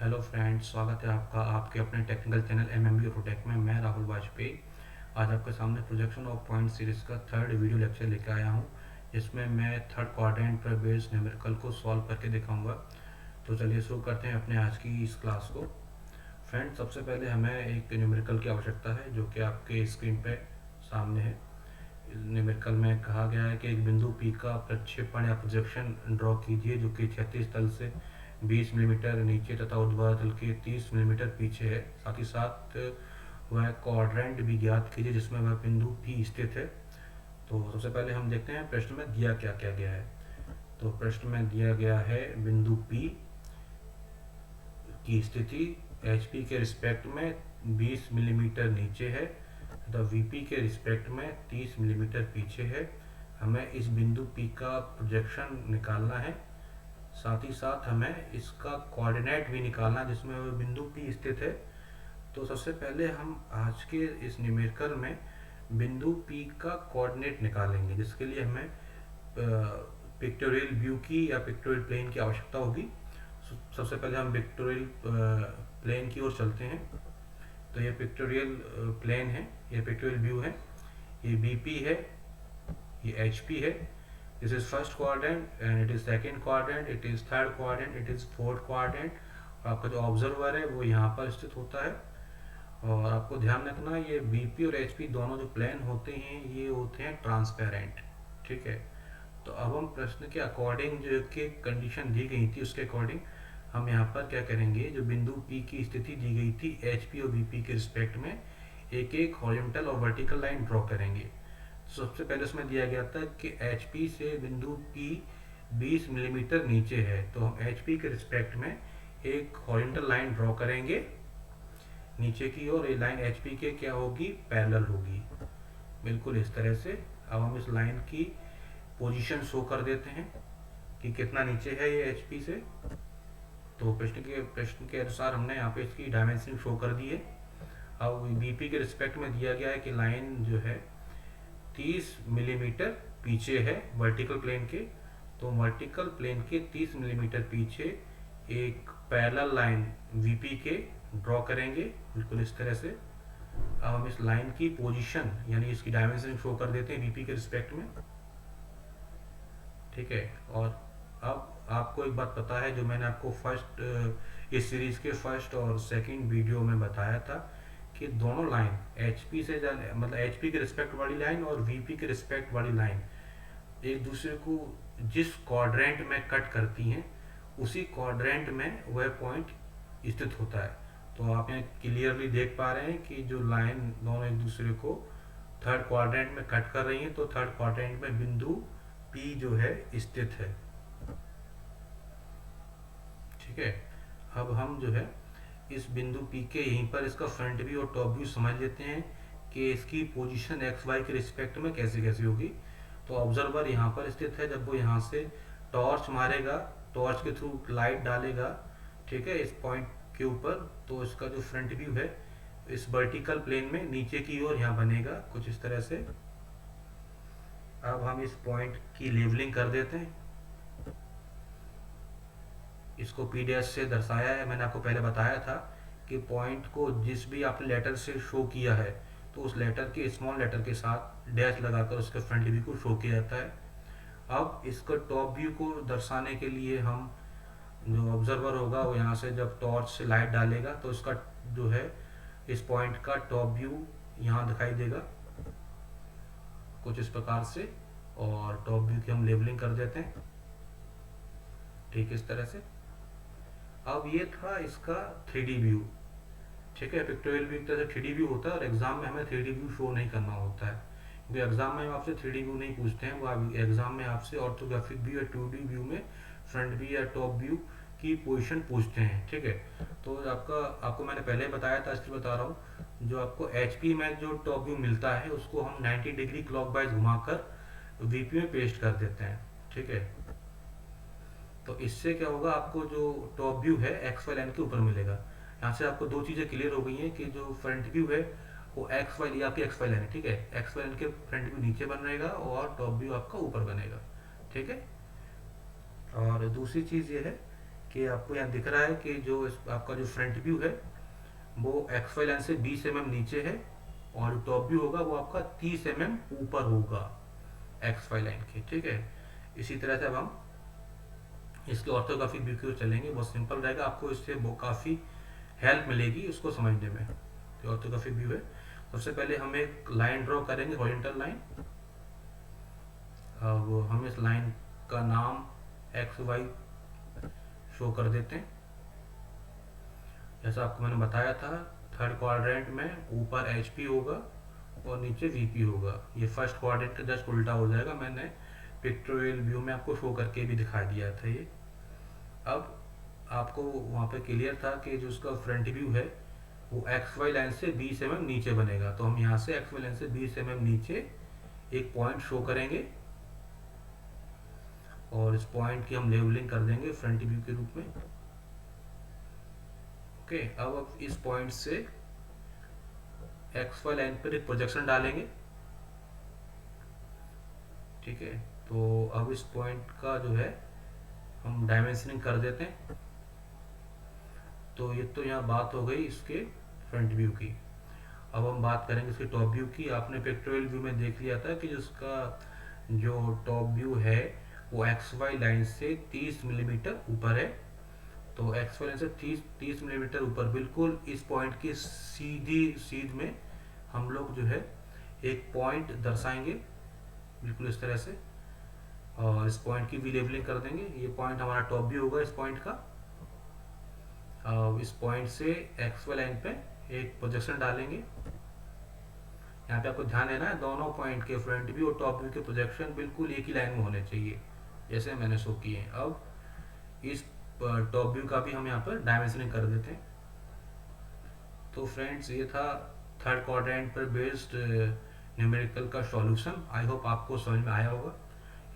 Hello friends, स्वागत है आपका आपके अपने टेक्निकल चैनल एमएमबी ऑटोटेक में। मैं राहुल वाजपेयी आज आपके सामने प्रोजेक्शन ऑफ पॉइंट सीरीज़ का थर्ड वीडियो लेक्चर लेकर आया हूं, जिसमें मैं थर्ड क्वाड्रेंट पर बेस्ड न्यूमेरिकल को सॉल्व करके दिखाऊंगा। तो चलिए शुरू करते हैं अपने आज की इस क्लास को। फ्रेंड्स, सबसे पहले हमें एक न्यूमेरिकल की आवश्यकता है जो कि आपके स्क्रीन पे सामने है। न्यूमेरिकल में कहा गया है कि एक बिंदु पी का प्रक्षेपण या प्रोजेक्शन ड्रॉ कीजिए जो कि क्षैतिज तल से 20 मिलीमीटर नीचे तथा ऊर्ध्वाधर तल के 30 मिलीमीटर पीछे है। साथ ही साथ वह क्वाड्रेंट भी ज्ञात कीजिए जिसमें वह बिंदु पी स्थित है। तो सबसे पहले हम देखते हैं प्रश्न में दिया क्या क्या गया है। तो प्रश्न में दिया गया है बिंदु पी की स्थिति एच पी के रिस्पेक्ट में 20 मिलीमीटर नीचे है तथा वीपी के रिस्पेक्ट में 30 मिलीमीटर पीछे है। हमें इस बिंदु पी का प्रोजेक्शन निकालना है, साथ ही साथ हमें इसका कोऑर्डिनेट भी निकालना है जिसमें वह बिंदु पी स्थित है। तो सबसे पहले हम आज के इस न्यूमेरिकल में बिंदु पी का कोऑर्डिनेट निकालेंगे, जिसके लिए हमें पिक्टोरियल व्यू की या पिक्टोरियल प्लेन की आवश्यकता होगी। सबसे पहले हम पिक्टोरियल प्लेन की ओर चलते हैं। तो ये पिक्टोरियल प्लेन है, ये पिक्टोरियल व्यू है, ये बीपी है, ये एचपी है। This is first quadrant and it is second quadrant, it is third quadrant, it is fourth quadrant. और आपका जो ऑब्जर्वर है वो यहाँ पर स्थित होता है। और आपको ध्यान रखना, ये बीपी और एचपी दोनों जो प्लेन होते हैं ये होते हैं ट्रांसपेरेंट। ठीक है। तो अब हम प्रश्न के अकॉर्डिंग जो कि कंडीशन दी गई थी उसके अकॉर्डिंग हम यहाँ पर क्या करेंगे, जो बिंदु पी की स्थिति दी गई थी एच पी और बीपी के रिस्पेक्ट में एक एक हॉरिजॉन्टल और वर्टिकल लाइन ड्रॉ करेंगे। सबसे पहले उसमें दिया गया था कि एच पी से बिंदु पी 20 मिलीमीटर नीचे है, तो हम एच पी के रिस्पेक्ट में एक हॉरिजॉन्टल लाइन ड्रॉ करेंगे नीचे की ओर। ये लाइन एच पी के क्या होगी, पैरेलल होगी, बिल्कुल इस तरह से। अब हम इस लाइन की पोजीशन शो कर देते हैं कि कितना नीचे है ये एच पी से। तो प्रश्न के अनुसार हमने यहाँ पे इसकी डायमेंशन शो कर दी है। अब बीपी के रिस्पेक्ट में दिया गया है कि लाइन जो है 30 मिलीमीटर पीछे है वर्टिकल प्लेन के। तो वर्टिकल प्लेन के 30 मिलीमीटर पीछे एक पैरेलल लाइन वीपी के ड्रॉ करेंगे, बिल्कुल इस तरह से। अब हम इस लाइन की पोजीशन यानी इसकी डायमेंशन शो कर देते हैं वीपी के रिस्पेक्ट में। ठीक है। और अब आपको एक बात पता है जो मैंने आपको इस सीरीज के फर्स्ट और सेकंड वीडियो में बताया था कि दोनों लाइन एचपी से मतलब एचपी के रिस्पेक्ट वाली लाइन और वीपी के रिस्पेक्ट वाली लाइन एक दूसरे को जिस क्वाड्रेंट में कट करती हैं उसी क्वाड्रेंट में वह पॉइंट स्थित होता है। तो आप यहाँ क्लियरली देख पा रहे हैं कि जो लाइन दोनों एक दूसरे को थर्ड क्वाड्रेंट में कट कर रही हैं, तो थर्ड क्वाड्रेंट में बिंदु पी जो है स्थित है। ठीक है। अब हम जो है इस बिंदु पी के यहीं पर इसका फ्रंट व्यू और टॉप व्यू समझ लेते हैं कि इसकी पोजीशन एक्स वाई के रिस्पेक्ट में कैसे कैसे होगी। तो ऑब्जर्वर यहाँ पर स्थित है, जब वो यहाँ से टॉर्च मारेगा, टॉर्च के थ्रू लाइट डालेगा, ठीक है, इस पॉइंट के ऊपर, तो इसका जो फ्रंट व्यू है इस वर्टिकल प्लेन में नीचे की ओर यहाँ बनेगा कुछ इस तरह से। अब हम इस पॉइंट की लेवलिंग कर देते हैं। इसको पी डैश से दर्शाया है। मैंने आपको पहले बताया था कि पॉइंट को जिस भी आपने लेटर से शो किया है तो उस लेटर के स्मॉल लेटर के साथ डैश लगाकर उसके फ्रंट व्यू को शो किया जाता है। अब इसको टॉप व्यू को दर्शाने के लिए हम जो ऑब्जर्वर होगा वो यहाँ से जब टॉर्च से लाइट डालेगा तो इसका जो है इस पॉइंट का टॉप व्यू यहाँ दिखाई देगा कुछ इस प्रकार से। और टॉप व्यू की हम लेबलिंग कर देते हैं ठीक इस तरह से। अब ये था इसका 3D व्यू। ठीक है, पिक्टोरियल व्यू एक तरह से 3D व्यू होता है और एग्जाम में हमें 3D व्यू शो नहीं करना होता है, क्योंकि एग्जाम में आपसे 3D व्यू नहीं पूछते हैं। वो एग्जाम में आपसे ऑर्थोग्राफिक व्यू या 2D व्यू में फ्रंट व्यू या टॉप व्यू की पोजीशन पूछते हैं। ठीक है। तो आपको मैंने पहले बताया था, इसलिए बता रहा हूँ, जो आपको एचपी में जो टॉप व्यू मिलता है उसको हम 90 डिग्री क्लॉकवाइज घुमाकर वीपी में पेस्ट कर देते हैं। ठीक है। तो इससे क्या होगा, आपको जो टॉप व्यू है एक्स वाई लाइन के ऊपर मिलेगा। यहाँ से आपको दो चीज़ें क्लियर हो गई हैं कि जो फ्रंट व्यू है वो एक्स वाई आपकी एक्स वाई लाइन है। ठीक है, एक्स वाई लाइन के फ्रंट व्यू नीचे बन रहेगा और टॉप व्यू आपका ऊपर बनेगा। ठीक है। और दूसरी चीज़ ये है कि आपको यहाँ दिख रहा है कि जो आपका जो फ्रंट व्यू है वो एक्स वाई लाइन से 20 mm नीचे है, और जो टॉप व्यू होगा वो आपका 30 mm ऊपर होगा एक्स वाई लाइन के। ठीक है, इसी तरह से अब हम इसके ऑर्थोग्राफिक व्यू की ओर चलेंगे। बहुत सिंपल रहेगा, आपको इससे काफ़ी हेल्प मिलेगी उसको समझने में। तो ऑर्थोग्राफिक व्यू है, सबसे पहले हम एक लाइन ड्रॉ करेंगे, हॉरिजॉन्टल लाइन। अब हम इस लाइन का नाम एक्स वाई शो कर देते हैं। जैसा आपको मैंने बताया था, थर्ड क्वाड्रेंट में ऊपर एच पी होगा और नीचे वी पी होगा। ये फर्स्ट क्वाड्रेंट का जस्ट उल्टा हो जाएगा, मैंने पिक्टोरियल व्यू में आपको शो करके भी दिखा दिया था ये। अब आपको वहाँ पे क्लियर था कि जो उसका फ्रंट व्यू है वो एक्स वाई लाइन से 20 mm नीचे बनेगा। तो हम यहाँ से एक्स वाई लाइन से 20 mm नीचे एक पॉइंट शो करेंगे, और इस पॉइंट की हम लेबलिंग कर देंगे फ्रंट व्यू के रूप में। ओके, अब इस पॉइंट से एक्स वाई लाइन पर एक प्रोजेक्शन डालेंगे। ठीक है, तो अब इस पॉइंट का जो है हम डायमेंशनिंग कर देते हैं। तो ये तो यहाँ बात हो गई इसके फ्रंट व्यू की। अब हम बात करेंगे इसके टॉप व्यू की। आपने पिक्टोरियल व्यू में देख लिया था कि जिसका जो टॉप व्यू है वो एक्स वाई लाइन से 30 मिलीमीटर ऊपर है। तो एक्स वाई लाइन से 30 मिलीमीटर ऊपर बिल्कुल इस पॉइंट की सीध में हम लोग जो है एक पॉइंट दर्शाएंगे, बिल्कुल इस तरह से, और इस पॉइंट की भी लेबलिंग कर देंगे। ये पॉइंट हमारा टॉप व्यू होगा इस पॉइंट का। इस पॉइंट से एक्स वाई लाइन पे एक प्रोजेक्शन डालेंगे। यहाँ पे आपको ध्यान देना है, दोनों पॉइंट के फ्रंट व्यू और टॉप व्यू के प्रोजेक्शन बिल्कुल एक ही लाइन में होने चाहिए, जैसे मैंने शो किए हैं। अब इस टॉप व्यू का भी हम यहाँ पर डायमेंशनिंग कर देते हैं। तो फ्रेंड्स, ये था थर्ड क्वाड्रेंट पर बेस्ड न्यूमेरिकल का सॉल्यूशन। आई होप आपको समझ में आया होगा।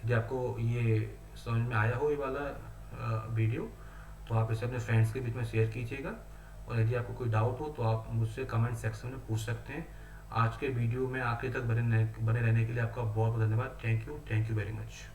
यदि आपको ये समझ में आया हो ये वाला वीडियो, तो आप इसे अपने फ्रेंड्स के बीच में शेयर कीजिएगा, और यदि आपको कोई डाउट हो तो आप मुझसे कमेंट सेक्शन में पूछ सकते हैं। आज के वीडियो में आखिर तक बने रहने के लिए आपका बहुत बहुत धन्यवाद। Thank you very much.